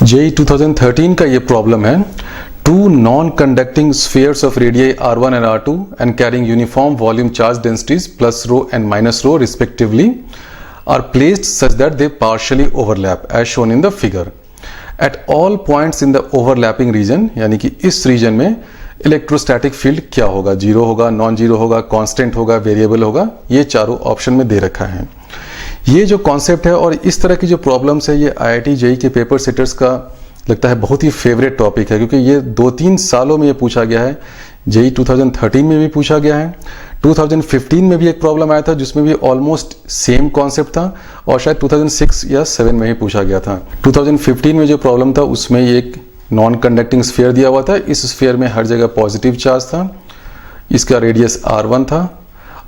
JEE 2013 का ये problem है। Two non conducting spheres of radii r1 and r2 and carrying uniform volume charge densities plus rho and minus rho respectively are placed such that they partially overlap as shown in the figure. At all points in the overlapping region, यानी कि इस reason में electrostatic field क्या होगा, zero होगा, non zero होगा, constant होगा, variable होगा, ये चारों ऑप्शन में दे रखा है। ये जो कॉन्सेप्ट है और इस तरह की जो प्रॉब्लम्स है, ये आईआईटी जेईई के पेपर सेटर्स का लगता है बहुत ही फेवरेट टॉपिक है, क्योंकि ये 2-3 सालों में ये पूछा गया है। जेईई 2013 में भी पूछा गया है, 2015 में भी एक प्रॉब्लम आया था जिसमें भी ऑलमोस्ट सेम कॉन्सेप्ट था, और शायद 2006 या 7 में ही पूछा गया था। 2015 में जो प्रॉब्लम था उसमें एक नॉन कंडक्टिंग स्फीयर दिया हुआ था। इस स्फीयर में हर जगह पॉजिटिव चार्ज था, इसका रेडियस r1 था,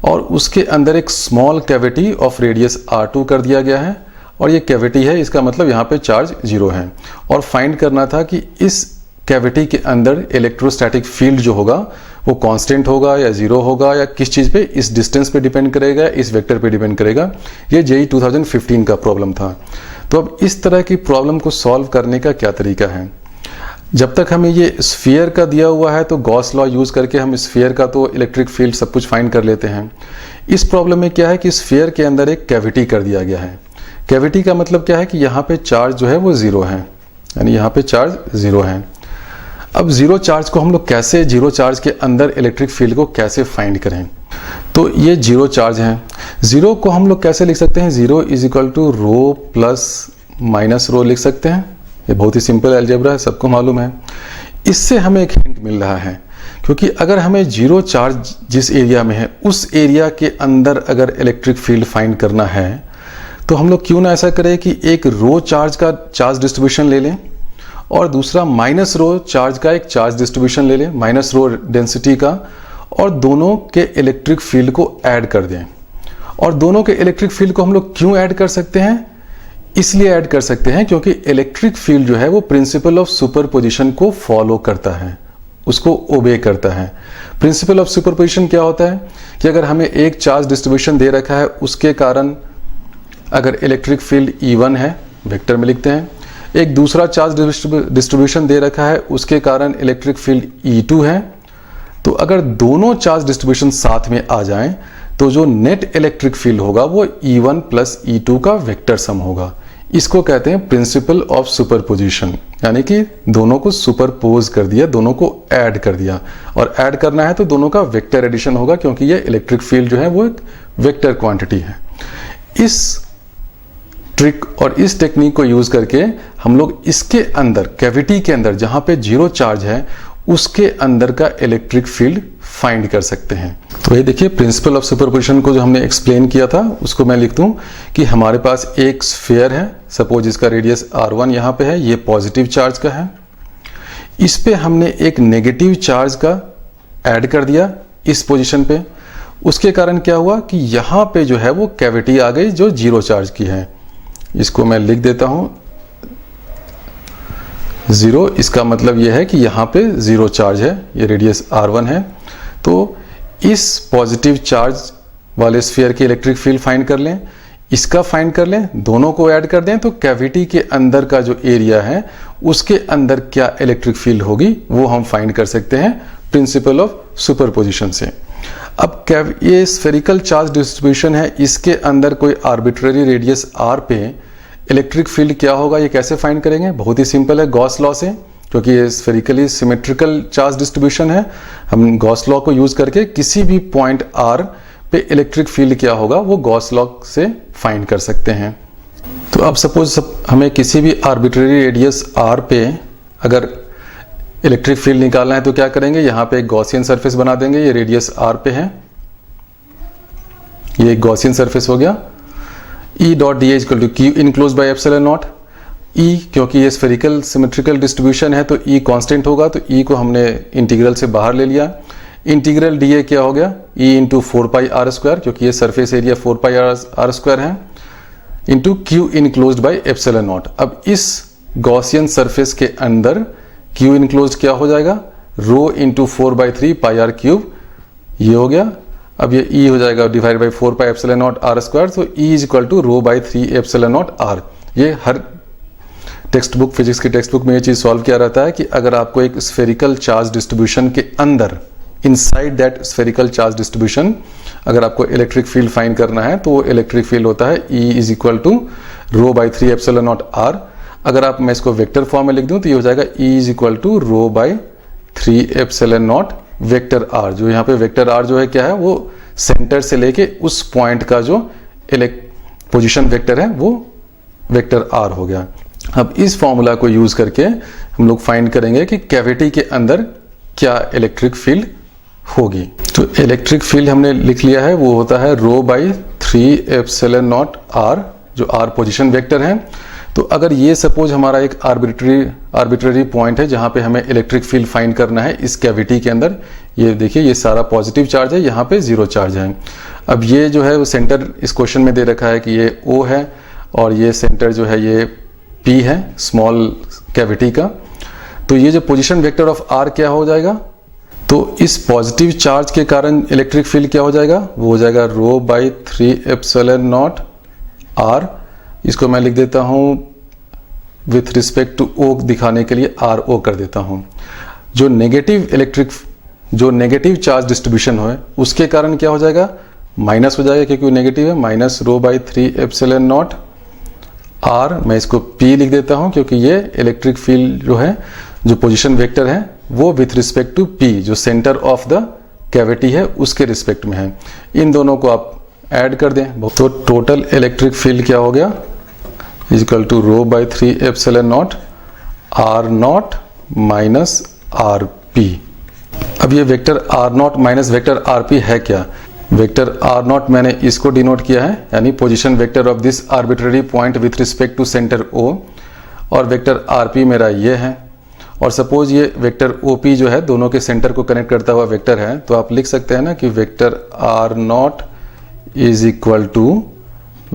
और उसके अंदर एक small cavity of radius r2 कर दिया गया है, और ये कैविटी है, इसका मतलब यहाँ पे चार्ज जीरो है। और फाइंड करना था कि इस कैविटी के अंदर इलेक्ट्रोस्टैटिक फील्ड जो होगा वो कांस्टेंट होगा या जीरो होगा, या किस चीज़ पे, इस डिस्टेंस पे डिपेंड करेगा, इस वेक्टर पे डिपेंड करेगा। ये जेईई 2015 का प्रॉब्लम था। तो अब इस तरह की प्रॉब्लम को सॉल्व करने का क्या तरीका है? जब तक हमें ये स्फीयर का दिया हुआ है तो गॉस लॉ यूज करके हम स्फीयर का तो इलेक्ट्रिक फील्ड सब कुछ फाइंड कर लेते हैं। इस प्रॉब्लम में क्या है कि स्फीयर के अंदर एक कैविटी कर दिया गया है। कैविटी का मतलब क्या है कि यहाँ पे चार्ज जो है वो जीरो है, यानी यहाँ पे चार्ज जीरो है। अब जीरो चार्ज को हम लोग कैसे, जीरो चार्ज के अंदर इलेक्ट्रिक फील्ड को कैसे फाइंड करें? तो ये जीरो चार्ज है। जीरो को हम लोग कैसे लिख सकते हैं? Zero is equal to rho plus minus rho लिख सकते हैं। ये बहुत ही सिंपल अलजेब्रा है, सबको मालूम है। इससे हमें एक हिंट मिल रहा है, क्योंकि अगर हमें जीरो चार्ज जिस एरिया में है उस एरिया के अंदर अगर इलेक्ट्रिक फील्ड फाइंड करना है तो हम लोग क्यों ना ऐसा करें कि एक रो चार्ज का चार्ज डिस्ट्रीब्यूशन ले लें और दूसरा माइनस रो चार्ज का एक चार्ज डिस्ट्रीब्यूशन ले लें, माइनस रो डेंसिटी का, और दोनों के इलेक्ट्रिक फील्ड को ऐड कर दें। और दोनों के इलेक्ट्रिक फील्ड को हम लोग क्यों ऐड कर सकते हैं? इसलिए ऐड कर सकते हैं क्योंकि इलेक्ट्रिक फील्ड जो है वो प्रिंसिपल ऑफ सुपरपोजिशन को फॉलो करता है, उसको ओबे करता है। प्रिंसिपल ऑफ सुपरपोजिशन क्या होता है कि अगर हमें एक चार्ज डिस्ट्रीब्यूशन दे रखा है, उसके कारण अगर इलेक्ट्रिक फील्ड E1 है, वेक्टर में लिखते हैं, एक दूसरा चार्ज डिस्ट्रीब्यूशन दे रखा है, उसके कारण इलेक्ट्रिक फील्ड E2 है, तो अगर दोनों चार्ज डिस्ट्रीब्यूशन साथ में आ जाएं तो जो नेट इलेक्ट्रिक फील्ड होगा वो E1 प्लस E2 का वेक्टर सम होगा। इसको कहते हैं प्रिंसिपल ऑफ सुपरपोजिशन, यानी कि दोनों को सुपरपोज कर दिया, दोनों को ऐड कर दिया। और ऐड करना है तो दोनों का वेक्टर एडिशन होगा, क्योंकि ये इलेक्ट्रिक फील्ड जो है वो एक वेक्टर क्वांटिटी है। इस ट्रिक और इस टेक्निक को यूज करके हम लोग इसके अंदर, कैविटी के अंदर जहां पे जीरो चार्ज है, उसके अंदर का इलेक्ट्रिक फील्ड फाइंड कर सकते हैं। तो ये देखिए, प्रिंसिपल ऑफ सुपरपोजिशन को जो हमने एक्सप्लेन किया था उसको मैं लिख दूं कि हमारे पास एक स्फीयर है, सपोज इसका रेडियस r1 यहाँ पे है, ये पॉजिटिव चार्ज का है। इस पे हमने एक नेगेटिव चार्ज का ऐड कर दिया इस पोजीशन पे। उसके कारण क्या हुआ कि यहाँ पे जो है वो कैविटी आ गई जो जीरो चार्ज की है। इसको मैं लिख देता हूं जीरो, इसका मतलब यह है कि यहाँ पे जीरो चार्ज है, ये रेडियस r1 है। तो इस पॉजिटिव चार्ज वाले स्फीयर की इलेक्ट्रिक फील्ड फाइंड कर लें, इसका फाइंड कर लें, दोनों को ऐड कर दें, तो कैविटी के अंदर का जो एरिया है उसके अंदर क्या इलेक्ट्रिक फील्ड होगी वो हम फाइंड कर सकते हैं प्रिंसिपल ऑफ सुपरपोजिशन से। अब ये स्फेरिकल चार्ज डिस्ट्रीब्यूशन है, इसके अंदर कोई आर्बिट्ररी रेडियस r पे इलेक्ट्रिक फील्ड क्या होगा, ये कैसे फाइंड करेंगे? बहुत ही सिंपल है, गॉस लॉ से, क्योंकि ये स्फेरिकली सिमेट्रिकल चार्ज डिस्ट्रीब्यूशन है। हम गॉस लॉ को यूज करके किसी भी पॉइंट r पे इलेक्ट्रिक फील्ड क्या होगा वो गॉस लॉ से फाइंड कर सकते हैं। तो अब सपोज हमें किसी भी आर्बिट्ररी रेडियस r पे अगर इलेक्ट्रिक फील्ड निकालना है तो क्या करेंगे? यहाँ पे एक गॉसियन सरफेस बना देंगे, ये रेडियस r पे है, ये एक गॉसियन सरफेस हो गया। E dot d equal to q enclose by epsilon nought. E क्योंकि ये स्फेरिकल सिमेट्रिकल डिस्ट्रीब्यूशन है तो E कांस्टेंट होगा, तो E को हमने इंटीग्रल से बाहर ले लिया। इंटीग्रल dA क्या हो गया? E इंटू 4πr², क्योंकि ये सरफेस एरिया 4πr² है, into Q enclose by epsilon not. अब इस गॉसियन सरफेस के अंदर क्यू इनक्लोज क्या हो जाएगा? रो इंटू 4/3πr³, ये हो गया। अब ये E हो जाएगा डिवाइड बाई 4πε0r², तो E is equal to rho by 3ε0r। ये हर टेक्स्ट बुक, फिजिक्स की टेक्स्ट बुक में ये चीज़ सॉल्व किया रहता है कि अगर आपको एक स्फेरिकल चार्ज डिस्ट्रीब्यूशन के अंदर, inside that spherical charge distribution, अगर आपको इलेक्ट्रिक फील्ड फाइंड करना है तो वो इलेक्ट्रिक फील्ड होता है E is equal to rho by 3 epsilon not R। अगर आप मैं इसको वेक्टर फॉर्म में लिख दूं तो ये हो जाएगा E is equal to rho by 3 epsilon naught vector R। जो यहाँ पे वेक्टर R जो है क्या है, वो सेंटर से लेके उस पॉइंट का जो पोजीशन वेक्टर है वो वेक्टर R हो गया। अब इस फॉर्मूला को यूज करके हम लोग फाइंड करेंगे कि कैविटी के अंदर क्या इलेक्ट्रिक फील्ड होगी। तो इलेक्ट्रिक फील्ड हमने लिख लिया है, वो होता है रो बाई 3 एप्सिलॉन नॉट R, जो R पोजीशन वेक्टर है। तो अगर ये सपोज हमारा एक आर्बिट्ररी पॉइंट है जहां पे हमें इलेक्ट्रिक फील्ड फाइंड करना है इस कैविटी के अंदर, ये देखिए ये सारा पॉजिटिव चार्ज है, यहाँ पे जीरो चार्ज है। अब ये जो है वो सेंटर इस क्वेश्चन में दे रखा है कि ये O है और ये सेंटर जो है ये P है स्मॉल कैविटी का। तो ये जो पोजीशन वेक्टर ऑफ R क्या हो जाएगा, तो इस पॉजिटिव चार्ज के कारण इलेक्ट्रिक फील्ड क्या हो जाएगा, वो हो जाएगा रो बाई 3 एप्सिलॉन नॉट R। इसको मैं लिख देता हूं विथ रिस्पेक्ट टू O दिखाने के लिए RO कर देता हूं। जो नेगेटिव चार्ज डिस्ट्रीब्यूशन है उसके कारण क्या हो जाएगा, माइनस हो जाएगा क्योंकि नेगेटिव है, minus rho by 3 epsilon not R। मैं इसको P लिख देता हूं क्योंकि ये इलेक्ट्रिक फील्ड जो है, जो पोजीशन वेक्टर है वो विथ रिस्पेक्ट टू P, जो सेंटर ऑफ द कैविटी है उसके रिस्पेक्ट में है। इन दोनों को आप ऐड कर दें तो टोटल इलेक्ट्रिक फील्ड क्या हो गया, is equal to rho by 3 epsilon not R naught minus RP। अब ये vector R naught minus vector RP है क्या, वेक्टर R नॉट मैंने इसको डिनोट किया है, यानी position vector of this arbitrary point with respect to centre O, और वेक्टर RP मेरा ये है। और सपोज ये वेक्टर OP जो है दोनों के सेंटर को कनेक्ट करता हुआ वेक्टर है, तो आप लिख सकते हैं ना कि vector R naught is equal to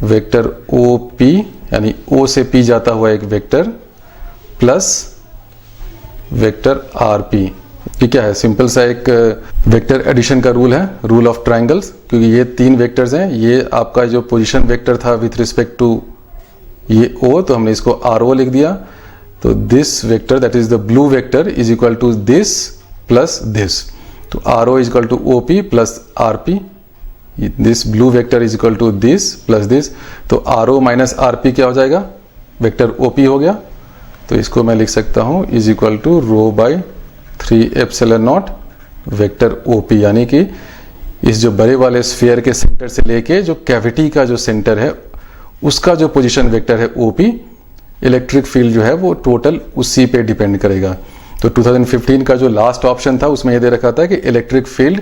vector OP, यानी O से P जाता हुआ एक वेक्टर प्लस वेक्टर RP। ये क्या है, सिंपल सा एक वेक्टर एडिशन का रूल है, रूल ऑफ ट्राइंगल्स। क्योंकि ये तीन वेक्टर्स हैं, ये आपका जो पोजीशन वेक्टर था विथ रिस्पेक्ट टू ये O, तो हमने इसको RO लिख दिया। तो this vector that is the blue vector is equal to this plus this, तो RO is equal to OP plus RP। This blue vector is equal to this plus this, तो RO minus RP क्या हो जाएगा, vector OP हो गया। तो इसको मैं लिख सकता हूं is equal to rho by 3 epsilon naught vector OP, यानी कि इस जो बड़े वाले स्फीयर के सेंटर से लेके जो कैविटी का जो सेंटर है उसका जो पोजीशन वेक्टर है OP, इलेक्ट्रिक फील्ड जो है वो टोटल उसी पे डिपेंड करेगा। तो 2015 का जो लास्ट ऑप्शन था उसमें ये दे रखा था कि electric field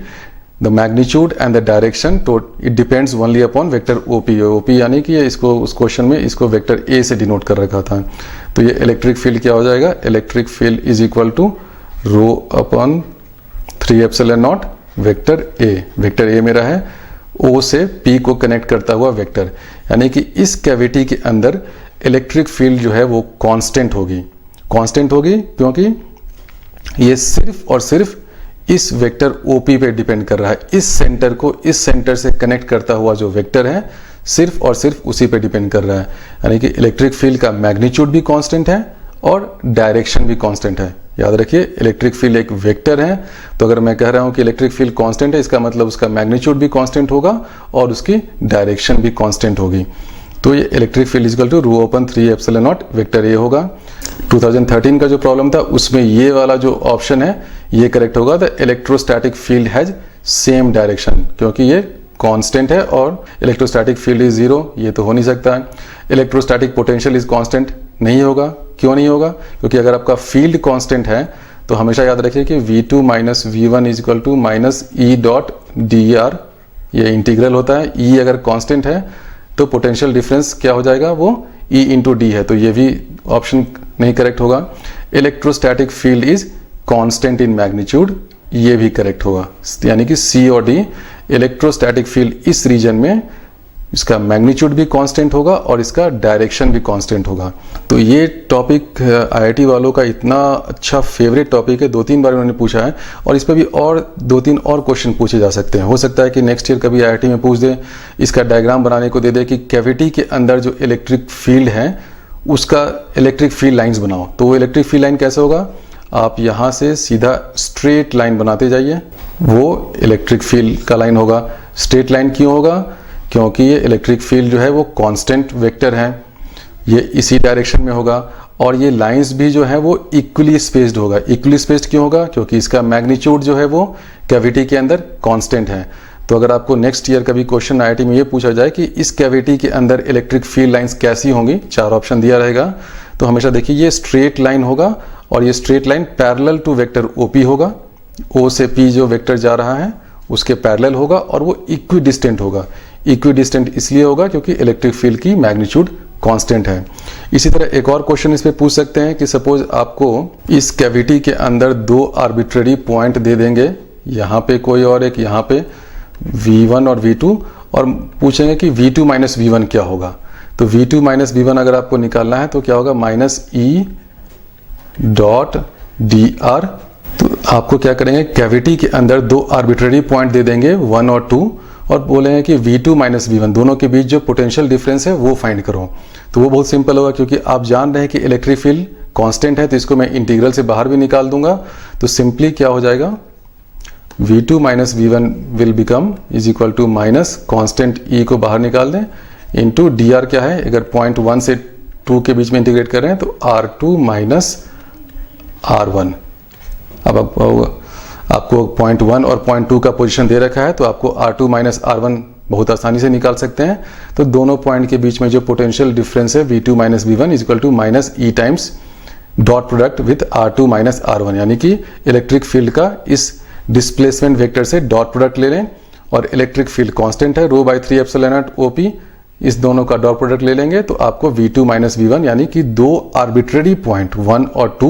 the magnitude and the direction it depends only upon vector OP, यानी कि इसको उस क्वेश्चन में इसको वेक्टर A से डिनोट कर रखा था। तो ये इलेक्ट्रिक फील्ड क्या हो जाएगा, electric field is equal to rho upon 3 epsilon naught vector A। Vector A मेरा है O से P को कनेक्ट करता हुआ वेक्टर, यानी कि इस कैविटी के अंदर इलेक्ट्रिक फील्ड जो है वो कांस्टेंट होगी। कांस्टेंट होगी क्योंकि ये सिर्फ और सिर्फ इस वेक्टर OP पे डिपेंड कर रहा है। इस सेंटर को इस सेंटर से कनेक्ट करता हुआ जो वेक्टर है सिर्फ और सिर्फ उसी पे डिपेंड कर रहा है, यानी कि इलेक्ट्रिक फील्ड का मैग्नीट्यूड भी कांस्टेंट है और डायरेक्शन भी कांस्टेंट है। याद रखिए इलेक्ट्रिक फील्ड एक वेक्टर है, तो अगर मैं कह रहा हूं कि इलेक्ट्रिक फील्ड कांस्टेंट है, इसका मतलब उसका मैग्नीट्यूड भी कांस्टेंट होगा और उसकी डायरेक्शन भी कांस्टेंट होगी। तो ये electric field is equal to rho upon 3 epsilon naught vector A होगा। 2013 का जो प्रॉब्लम था उसमें ये वाला जो ऑप्शन है ये करेक्ट होगा, the electrostatic field has same direction, क्योंकि ये कांस्टेंट है और इलेक्ट्रोस्टैटिक फील्ड इज जीरो, ये तो हो नहीं सकता है। इलेक्ट्रोस्टैटिक पोटेंशियल इज कांस्टेंट, नहीं होगा। क्यों नहीं होगा, क्योंकि अगर आपका फील्ड कांस्टेंट है तो हमेशा याद रखिए कि V2 minus V1 is equal to minus E dot dr, ये इंटीग्रल होता है। E अगर कांस्टेंट है तो पोटेंशियल डिफरेंस क्या हो जाएगा, वो E इंटू डी है, तो ये भी ऑप्शन नहीं करेक्ट होगा। Electrostatic field is constant in magnitude, ये भी करेक्ट होगा, यानी कि C और D इलेक्ट्रोस्टैटिक फील्ड इस रीजन में इसका मैग्नीट्यूड भी कांस्टेंट होगा और इसका डायरेक्शन भी कांस्टेंट होगा। तो ये टॉपिक IIT वालों का इतना अच्छा फेवरेट टॉपिक है, 2-3 बार उन्होंने पूछा है और इस पर भी और 2-3 और क्वेश्चन पूछे जा सकते हैं। हो सकता है कि नेक्स्ट ईयर कभी IIT में पूछ दे, इसका डायग्राम बनाने को दे दे कि कैविटी के अंदर जो इलेक्ट्रिक फील्ड है उसका इलेक्ट्रिक फील्ड लाइंस बनाओ। तो वो इलेक्ट्रिक फील्ड लाइन कैसे होगा, आप यहाँ से सीधा स्ट्रेट लाइन बनाते जाइए, वो इलेक्ट्रिक फील्ड का लाइन होगा। स्ट्रेट लाइन क्यों होगा, क्योंकि ये इलेक्ट्रिक फील्ड जो है वो कांस्टेंट वेक्टर है, ये इसी डायरेक्शन में होगा, और ये लाइंस भी जो है वो इक्वली स्पेस्ड होगा। इक्वली स्पेस्ड क्यों होगा, क्योंकि इसका मैग्नीट्यूड जो है वो कैविटी के अंदर कांस्टेंट है। तो अगर आपको नेक्स्ट ईयर कभी क्वेश्चन आईआईटी में ये पूछा जाए कि इस कैविटी के अंदर इलेक्ट्रिक फील्ड लाइंस कैसी होंगी, 4 ऑप्शन दिया रहेगा, तो हमेशा देखिए ये स्ट्रेट लाइन होगा, और ये straight line parallel to vector OP होगा। ओ से पी जो वेक्टर जा रहा है उसके पैरेलल होगा, और वो इक्वी डिस्टेंट होगा। इक्वी डिस्टेंट इसलिए होगा क्योंकि इलेक्ट्रिक फील्ड की मैग्नीट्यूड कांस्टेंट है। इसी तरह एक और क्वेश्चन इस पे पूछ सकते हैं कि सपोज आपको इस कैविटी के अंदर 2 आर्बिट्रेरी पॉइंट दे देंगे, यहाँ पे कोई और एक यहाँ पे V1 और V2, और पूछेंगे कि V2 माइनस V1 क्या होगा। तो V2 माइनस V1 अगर आपको निकालना है तो क्या होगा, माइनस E डॉट dr। तो आपको क्या करेंगे, कैविटी के अंदर 2 आर्बिट्रेरी पॉइंट दे देंगे 1 और 2, और बोलेंगे कि V2 माइनस V1 दोनों के बीच जो पोटेंशियल डिफरेंस है वो फाइंड करो। तो वो बहुत सिंपल होगा, क्योंकि आप जान रहे हैं कि इलेक्ट्रिक फील्ड कांस्टेंट है, तो इसको मैं इंटीग्रल से बाहर भी निकाल दूंगा। तो सिंपली क्या हो जाएगा, V2 minus V1 will become is equal to minus constant E को बाहर निकाल दें इंटू dr क्या है, अगर पॉइंट 1 से 2 के बीच में इंटीग्रेट कर रहे हैं तो R2 माइनस R1। अब आपको पॉइंट 1 और पॉइंट 2 का पोजीशन दे रखा है, तो आपको R2 माइनस R1 बहुत आसानी से निकाल सकते हैं। तो दोनों पॉइंट के बीच में जो पोटेंशियल डिफरेंस है V2 minus V1 is equal to minus E times dot product with R2 minus R1, यानी कि इलेक्ट्रिक फील्ड का इस डिस्प्लेसमेंट वेक्टर से डॉट प्रोडक्ट ले लें, और इलेक्ट्रिक फील्ड कांस्टेंट है ρ/3 एप्सिलॉन नॉट OP, इस दोनों का डॉट प्रोडक्ट ले लेंगे तो आपको V2 माइनस V1 यानी कि 2 आर्बिट्रेरी पॉइंट 1 और 2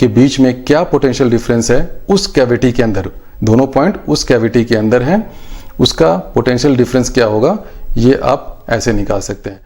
के बीच में क्या पोटेंशियल डिफरेंस है उस कैविटी के अंदर, दोनों पॉइंट उस कैविटी के अंदर हैं, उसका पोटेंशियल डिफरेंस क्या होगा, ये आप ऐसे निकाल सकते हैं।